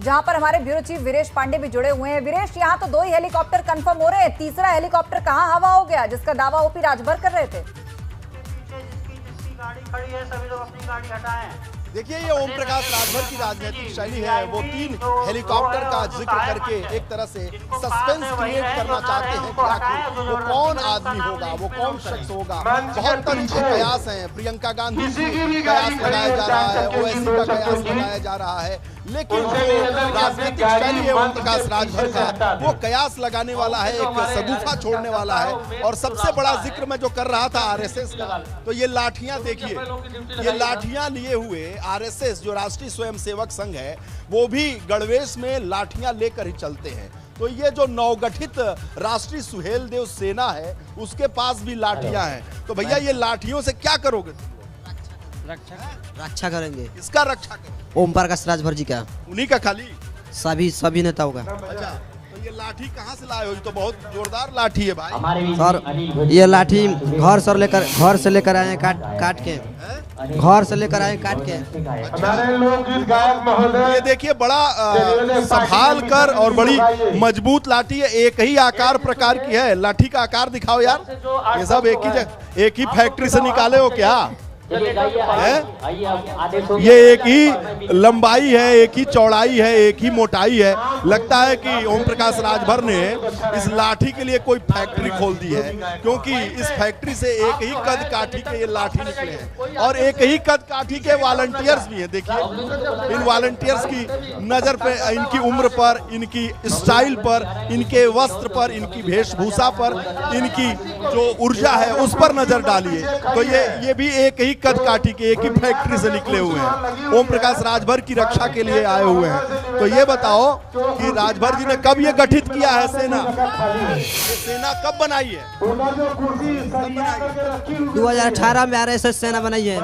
जहां पर हमारे ब्यूरो चीफ वीरेश पांडे भी जुड़े हुए हैं। वीरेश, यहाँ तो 2 ही हेलीकॉप्टर कंफर्म हो रहे हैं, तीसरा हेलीकॉप्टर कहाँ हवा हो गया जिसका दावा ओपी राजभर कर रहे थे? जिसकी गाड़ी खड़ी है सभी लोग अपनी गाड़ी हटाएं। देखिए, ये ओम प्रकाश राजभर की राजनीतिक शैली है। वो 3 हेलीकॉप्टर का जिक्र करके एक तरह से सस्पेंस क्रिएट करना चाहते हैं कि आखिर वो कौन आदमी होगा, वो कौन शख्स होगा। बहुत तरीके कयास हैं, प्रियंका गांधी का कयास लगाया जा रहा है, ओवैसी का कयास लगाया जा रहा है, लेकिन जो राजनीतिक शैली है ओम प्रकाश राजभर का, वो कयास लगाने वाला है, एक सगुफा छोड़ने वाला है। और सबसे बड़ा जिक्र मैं जो कर रहा था आरएसएस का, तो ये लाठियां देखिए, ये लाठियां लिए हुए आरएसएस जो राष्ट्रीय स्वयंसेवक संघ है, वो भी गणवेश में लाठियां लेकर ही चलते हैं। तो ये जो नवगठित राष्ट्रीय सुहेलदेव सेना है, उसके पास भी लाठियां हैं। तो भैया, ये लाठियों से क्या करोगे? रक्षा करेंगे। इसका रक्षा करेंगे? ओम प्रकाश राजभर जी का, उन्हीं का खाली? सभी नेताओं का। अच्छा, तो ये लाठी कहाँ से लाए हो? ये तो बहुत जोरदार लाठी है भाई। सर, ये लाठी घर से लेकर आए काट के, घर से लेकर आए काट के। ये देखिए, बड़ा संभाल कर और बड़ी मजबूत लाठी है, एक ही आकार प्रकार की है। लाठी का आकार दिखाओ यार, ये सब एक ही फैक्ट्री से निकाले हो क्या? ये एक ही लंबाई है, एक ही चौड़ाई है, एक ही मोटाई है। लगता है कि ओम प्रकाश राजभर ने इस लाठी के लिए कोई फैक्ट्री खोल दी है, क्योंकि इस फैक्ट्री से एक ही कद काठी के ये लाठी निकले हैं और एक ही कद काठी के वॉलंटियर्स भी हैं। देखिए, इन वॉलंटियर्स की नजर पे, इनकी उम्र पर, इनकी स्टाइल पर, इनके वस्त्र पर, इनकी वेशभूषा पर, इनकी जो ऊर्जा है उस पर नजर डालिए। तो ये भी एक ही कद काठी के, एक ही फैक्ट्री से निकले हुए हैं, ओम प्रकाश राजभर की रक्षा के लिए आए हुए हैं। तो ये बताओ कि राजभर जी ने कब ये गठित किया है सेना? ये सेना कब बनाई है? 2018 में आरएसएस सेना बनाई है।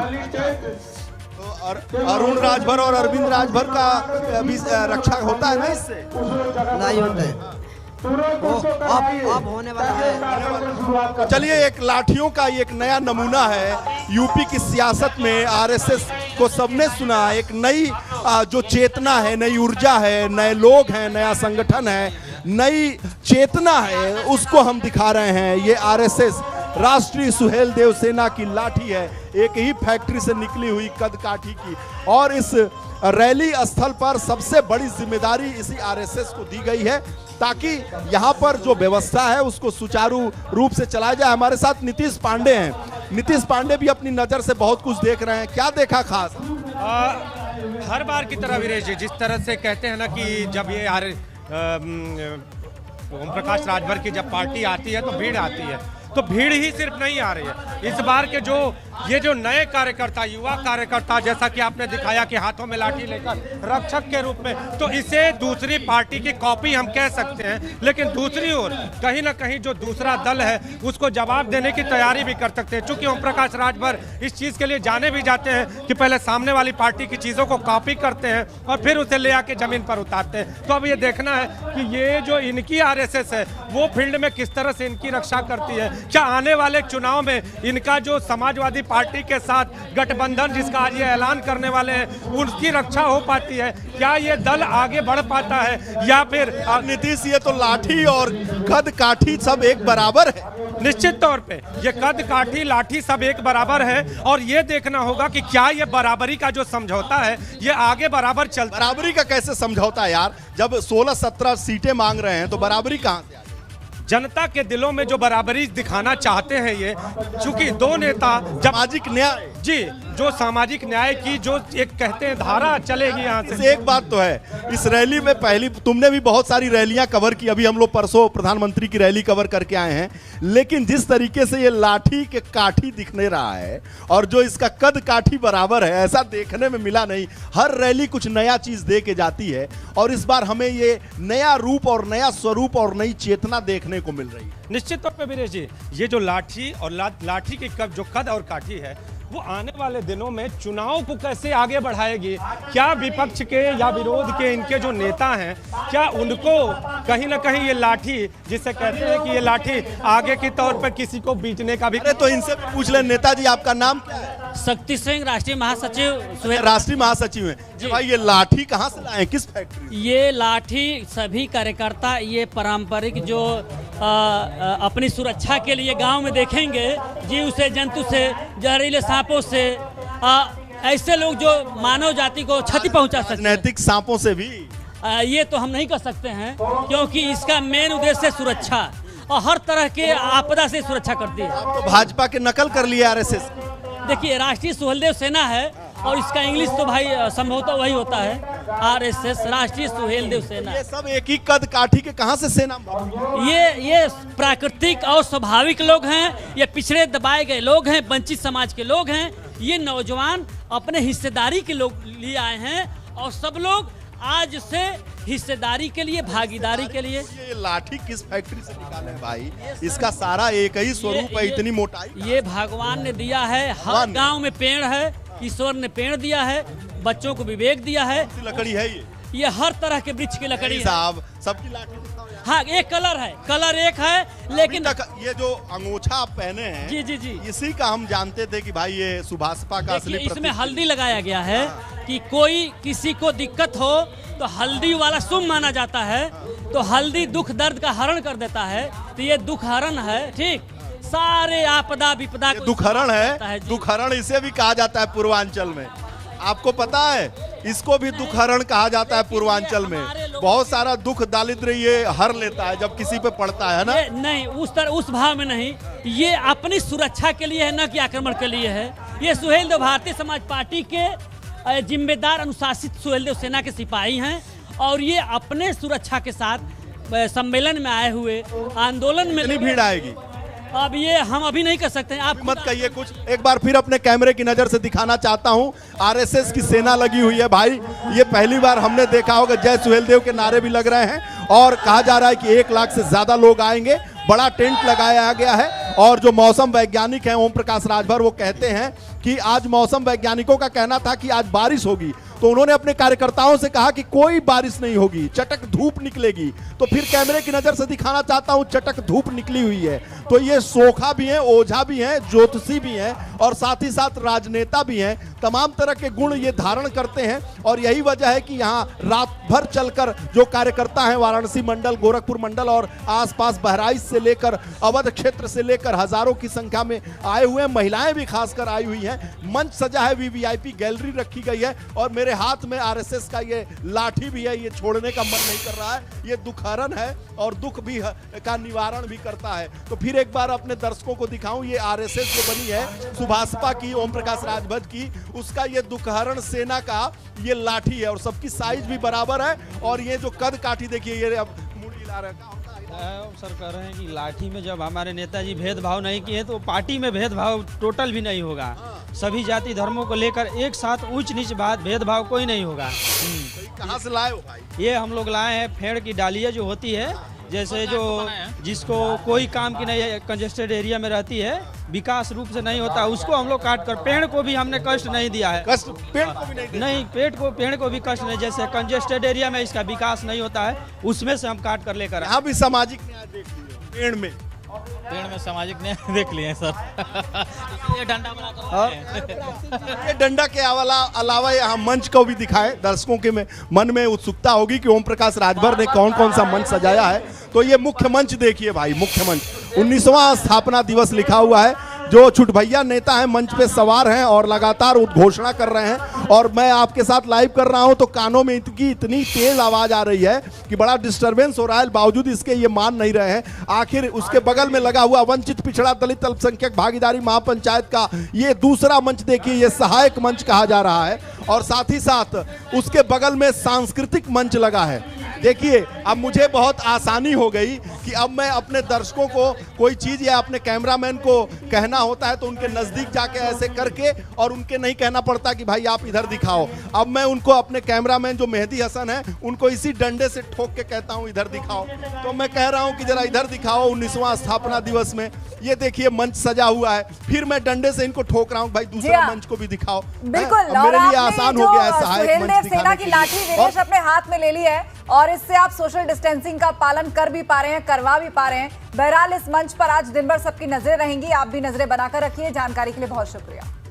तो अरुण राजभर और अरविंद राजभर का भी रक्षा होता है ना इससे? नहीं होता है, अब होने वाला है। चलिए, एक लाठियों का एक नया नमूना है। यूपी की सियासत में आरएसएस को सबने सुना, एक नई जो चेतना है, नई ऊर्जा है, नए लोग हैं, नया संगठन है, नई चेतना है, उसको हम दिखा रहे हैं। ये आरएसएस राष्ट्रीय सुहेलदेव सेना की लाठी है, एक ही फैक्ट्री से निकली हुई कद काठी की। और इस रैली स्थल पर सबसे बड़ी जिम्मेदारी इसी आरएसएस को दी गई है, ताकि यहाँ पर जो व्यवस्था है उसको सुचारू रूप से चलाया जाए। हमारे साथ नीतीश पांडे हैं। नीतीश पांडे भी अपनी नज़र से बहुत कुछ देख रहे हैं, क्या देखा खास? हर बार की तरह वीरेश जी, जिस तरह से कहते हैं ना कि जब ये ओम प्रकाश राजभर की जब पार्टी आती है तो भीड़ आती है, तो भीड़ ही सिर्फ नहीं आ रही है। इस बार के ये जो नए कार्यकर्ता, युवा कार्यकर्ता, जैसा कि आपने दिखाया कि हाथों में लाठी लेकर रक्षक के रूप में, तो इसे दूसरी पार्टी की कॉपी हम कह सकते हैं। लेकिन दूसरी ओर कहीं ना कहीं जो दूसरा दल है उसको जवाब देने की तैयारी भी कर सकते हैं, चूंकि ओम प्रकाश राजभर इस चीज़ के लिए जाने भी जाते हैं कि पहले सामने वाली पार्टी की चीज़ों को कॉपी करते हैं और फिर उसे ले आके जमीन पर उतारते हैं। तो अब ये देखना है कि ये जो इनकी आरएसएस है वो फील्ड में किस तरह से इनकी रक्षा करती है। क्या आने वाले चुनाव में इनका जो समाजवादी पार्टी के साथ गठबंधन जिसका आज ये ऐलान करने वाले हैं, उनकी रक्षा हो पाती है? क्या ये दल आगे बढ़ पाता है या फिर? नीतीश, ये तो लाठी और कद काठी सब एक बराबर है। निश्चित तौर पे ये कद काठी लाठी सब एक बराबर है और ये देखना होगा कि क्या ये बराबरी का जो समझौता है ये आगे बराबर चलता। बराबरी का कैसे समझौता है यार? जब 16-17 सीटें मांग रहे हैं तो बराबरी कहां से? जनता के दिलों में जो बराबरी दिखाना चाहते हैं ये, चूंकि दो नेता सामाजिक न्याय, जी, जो सामाजिक न्याय की जो एक कहते हैं धारा चलेगी यहाँ से। एक बात तो है, इस रैली में पहली, तुमने भी बहुत सारी रैलियां कवर की, अभी हम लोग परसों प्रधानमंत्री की रैली कवर करके आए हैं, लेकिन जिस तरीके से ये लाठी के काठी दिखने रहा है और जो इसका कद काठी बराबर है, ऐसा देखने में मिला नहीं। हर रैली कुछ नया चीज दे के जाती है और इस बार हमें ये नया रूप और नया स्वरूप और नई चेतना देखने को मिल रही है। निश्चित तौर पे वीरेश जी, ये जो लाठी और लाठी की जो कद और काठी है वो आने वाले दिनों में चुनाव को कैसे आगे बढ़ाएगी। क्या विपक्ष के या विरोध के इनके जो नेता हैं, क्या उनको कहीं ना कहीं ये लाठी, जिसे कहते हैं कि ये लाठी आगे के तौर पर किसी को बीचने का भी। तो इनसे पूछ ले, नेताजी आपका नाम क्या है? शक्ति सिंह, राष्ट्रीय महासचिव। राष्ट्रीय महासचिव हैं भाई, ये लाठी कहाँ से लाए, किस फैक्ट्री? ये लाठी सभी कार्यकर्ता ये पारंपरिक जो अपनी सुरक्षा के लिए गांव में देखेंगे, जीव से, जंतु से, जहरीले सांपों से, ऐसे लोग जो मानव जाति को क्षति पहुंचा सकते हैं, राजनीतिक सांपों से भी ये तो हम नहीं कर सकते हैं, क्योंकि इसका मेन उद्देश्य है सुरक्षा और हर तरह के आपदा से सुरक्षा करती है। तो भाजपा के नकल कर लिए आरएसएस। देखिए, राष्ट्रीय सुहेलदेव सेना है और इसका इंग्लिश तो भाई संभवतः वही होता है, आरएसएस, राष्ट्रीय सुहेलदेव सेना। ये सब एक ही कद काठी के कहां से सेना? ये प्राकृतिक और स्वाभाविक लोग हैं, ये पिछड़े दबाए गए लोग हैं, वंचित समाज के लोग हैं। ये नौजवान अपने हिस्सेदारी के लोग लिए आए हैं और सब लोग आज से हिस्सेदारी के लिए, भागीदारी के लिए। ये लाठी किस फैक्ट्री से निकाले हैं भाई? इसका सारा एक ही स्वरूप है, इतनी मोटाई। ये भगवान ने दिया है, हर गांव में पेड़ है, ईश्वर ने पेड़ दिया है, बच्चों को विवेक दिया है। लकड़ी है ये हर तरह के वृक्ष की लकड़ी है साहब, सबकी लाठी। हाँ, एक कलर है, कलर एक है, लेकिन ये जो अंगोछा आप पहने हैं, जी जी जी, इसी का हम जानते थे कि भाई ये सुभाषपा का असली प्रतीक। इसमें हल्दी लगाया गया है कि कोई किसी को दिक्कत हो तो हल्दी वाला शुभ माना जाता है, तो हल्दी दुख दर्द का हरण कर देता है, तो ये दुख हरण है। ठीक, सारे आपदा विपदा को दुख हरण है। दुख हरण इसे भी कहा जाता है पूर्वांचल में, आपको पता है? इसको भी दुख हरण कहा जाता है पूर्वांचल में। बहुत सारा दुख दारिद्र्य ये हर लेता है जब किसी पे पड़ता है ना। नहीं, उस भाव में नहीं, ये अपनी सुरक्षा के लिए है, न कि आक्रमण के लिए है। ये सुहेलदेव भारतीय समाज पार्टी के जिम्मेदार अनुशासित सुहेलदेव सेना के सिपाही हैं और ये अपने सुरक्षा के साथ सम्मेलन में आए हुए, आंदोलन में। कितनी भीड़ आएगी अब ये हम अभी नहीं कर सकते हैं, आप मत कहिए कुछ। एक बार फिर अपने कैमरे की नजर से दिखाना चाहता हूं, आरएसएस की सेना लगी हुई है भाई। ये पहली बार हमने देखा होगा, जय सुहेलदेव के नारे भी लग रहे हैं और कहा जा रहा है कि 1 लाख से ज्यादा लोग आएंगे। बड़ा टेंट लगाया गया है और जो मौसम वैज्ञानिक हैं ओम प्रकाश राजभर, वो कहते हैं कि आज मौसम वैज्ञानिकों का कहना था कि आज बारिश होगी, तो उन्होंने अपने कार्यकर्ताओं से कहा कि कोई बारिश नहीं होगी, चटक धूप निकलेगी। तो फिर कैमरे की नजर से दिखाना चाहता हूं, चटक धूप निकली हुई है। तो ये सोखा भी हैं, ओझा भी हैं, ज्योतिषी भी हैं और साथ ही साथ राजनेता भी हैं। तमाम तरह के गुण ये धारण करते हैं और यही वजह है कि यहाँ रात भर चलकर जो कार्यकर्ता हैं, वाराणसी मंडल, गोरखपुर मंडल और आसपास बहराइच से लेकर अवध क्षेत्र से लेकर हजारों की संख्या में आए हुए हैं। महिलाएं भी खासकर आई हुई हैं। मंच सजा है, वीवीआईपी गैलरी रखी गई है और मेरे हाथ में आरएसएस का ये लाठी भी है। ये छोड़ने का मन नहीं कर रहा है। ये दुखहरण है और दुख भी का निवारण भी करता है। तो फिर एक बार अपने दर्शकों को दिखाऊं, ये आरएसएस जो बनी है सुभाषपा की, ओम प्रकाश राजभर की, उसका ये दुखहरण सेना का ये लाठी है और सबकी साइज भी बराबर है। और ये जो कद काठी देखिए, ये अब मुड़ी ला रहा है। सर कह रहे हैं कि लाठी में जब हमारे नेताजी भेदभाव नहीं किए तो पार्टी में भेदभाव टोटल भी नहीं होगा। सभी जाति धर्मों को लेकर एक साथ ऊंच नीच बात भेदभाव कोई नहीं होगा। कहाँ से लाए हो भाई? ये हम लोग लाए हैं, फेड़ की डालियाँ जो होती है, जैसे जो जिसको कोई काम की नहीं, कंजेस्टेड एरिया में रहती है, विकास रूप से नहीं होता, उसको हम लोग काट कर, पेड़ को भी हमने कष्ट नहीं दिया है। कष्ट पेड़ को भी नहीं? पेड़ को भी कष्ट नहीं। जैसे कंजेस्टेड एरिया में इसका विकास नहीं होता है, उसमें से हम काट कर लेकर। यहाँ भी सामाजिक न्याय देख लिया पेड़ में सामाजिक न्याय देख लिए सर। ये डंडा ये डंडा के अलावा यहाँ मंच को भी दिखाए, दर्शकों के मन में उत्सुकता होगी कि ओम प्रकाश राजभर ने कौन कौन सा मंच सजाया है। तो ये मुख्य मंच देखिए भाई, मुख्य मंच 19वां स्थापना दिवस लिखा हुआ है। जो छुटभैया नेता हैं मंच पे सवार हैं और लगातार उद्घोषणा कर रहे हैं और मैं आपके साथ लाइव कर रहा हूं तो कानों में इतनी तेज आवाज आ रही है कि बड़ा डिस्टरबेंस हो रहा है। बावजूद इसके ये मान नहीं रहे हैं। आखिर उसके बगल में लगा हुआ वंचित पिछड़ा दलित अल्पसंख्यक भागीदारी महापंचायत का ये दूसरा मंच देखिए, ये सहायक मंच कहा जा रहा है और साथ ही साथ उसके बगल में सांस्कृतिक मंच लगा है। देखिए, अब मुझे बहुत आसानी हो गई कि अब मैं अपने दर्शकों को कोई चीज़ या अपने कैमरामैन को कहना होता है तो उनके नज़दीक जाके ऐसे करके, और उनके नहीं कहना पड़ता कि भाई आप इधर दिखाओ। अब मैं उनको, अपने कैमरामैन जो मेहदी हसन है, उनको इसी डंडे से ठोक के कहता हूँ इधर दिखाओ। तो मैं कह रहा हूँ कि जरा इधर दिखाओ। 19वां स्थापना दिवस में ये देखिए मंच सजा हुआ है, फिर मैं डंडे से इनको ठोक रहा हूँ भाई दूसरा मंच को भी दिखाओ। बिल्कुल, मेरे लिए आसान हो गया है सहायक मंच सेना की लाठी वीरेश अपने हाथ में ले ली है और इससे आप सोशल डिस्टेंसिंग का पालन कर भी पा रहे हैं, करवा भी पा रहे हैं। बहरहाल इस मंच पर आज दिन भर सबकी नजरें रहेंगी, आप भी नजरें बनाकर रखिए। जानकारी के लिए बहुत शुक्रिया।